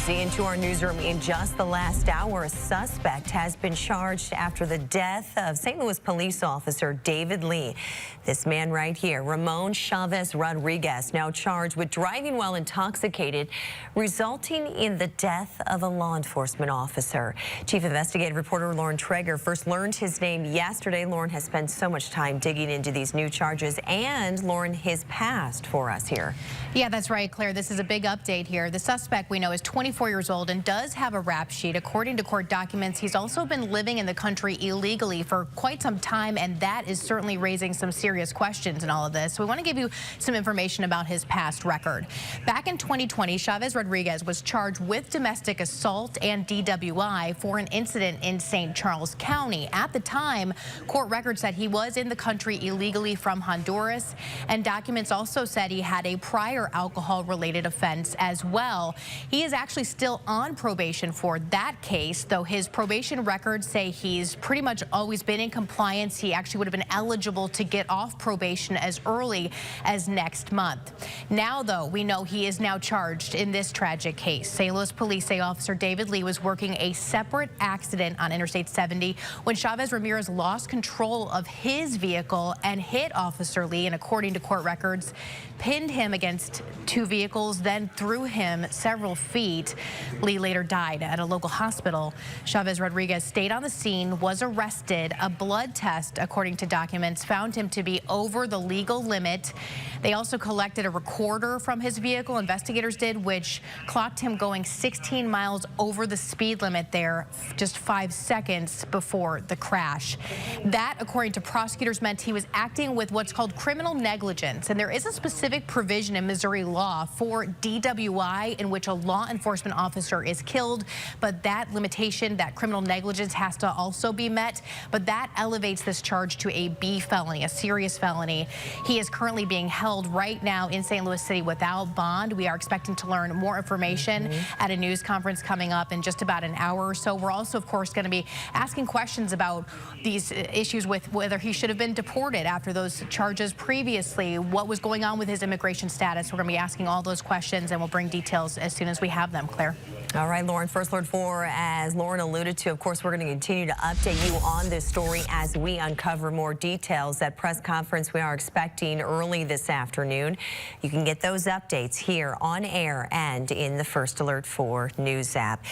Z into our newsroom in just the last hour. A suspect has been charged after the death of St. Louis police officer David Lee. This man right here, Ramon Chavez Rodriguez, now charged with driving while intoxicated, resulting in the death of a law enforcement officer. Chief investigative reporter Lauren Traeger first learned his name yesterday. Lauren has spent so much time digging into these new charges and, Lauren, his past for us here. Yeah, that's right, Claire. This is a big update here. The suspect we know is 24 years old and does have a rap sheet. According to court documents, he's also been living in the country illegally for quite some time, and that is certainly raising some serious questions in all of this. So we want to give you some information about his past record. Back in 2020, Chavez Rodriguez was charged with domestic assault and DWI for an incident in St. Charles County. At the time, court records said he was in the country illegally from Honduras, and documents also said he had a prior alcohol-related offense as well. He is actually still on probation for that case, though his probation records say he's pretty much always been in compliance. He actually would have been eligible to get off probation as early as next month. Now, though, we know he is now charged in this tragic case. St. Louis police say Officer David Lee was working a separate accident on Interstate 70 when Chavez Ramirez lost control of his vehicle and hit Officer Lee, and according to court records, pinned him against two vehicles, then threw him several feet. Lee later died at a local hospital. Chavez Rodriguez stayed on the scene, was arrested. A blood test, according to documents, found him to be over the legal limit. They also collected a recorder from his vehicle, investigators did, which clocked him going 16 miles over the speed limit there just 5 seconds before the crash. That, according to prosecutors, meant he was acting with what's called criminal negligence, and there is a specific provision in Missouri law for DWI in which a law enforcement officer is killed, but that limitation, that criminal negligence, has to also be met. But that elevates this charge to a B felony, a serious felony. He is currently being held right now in St. Louis City without bond. We are expecting to learn more information at a news conference coming up in just about an hour or so. We're also, of course, going to be asking questions about these issues with whether he should have been deported after those charges previously, what was going on with his immigration status. We're going to be asking all those questions, and we'll bring details as soon as we have them, Claire. All right, Lauren, First Alert 4, as Lauren alluded to, of course, we're going to continue to update you on this story as we uncover more details. That press conference we are expecting early this afternoon. You can get those updates here on air and in the First Alert 4 news app.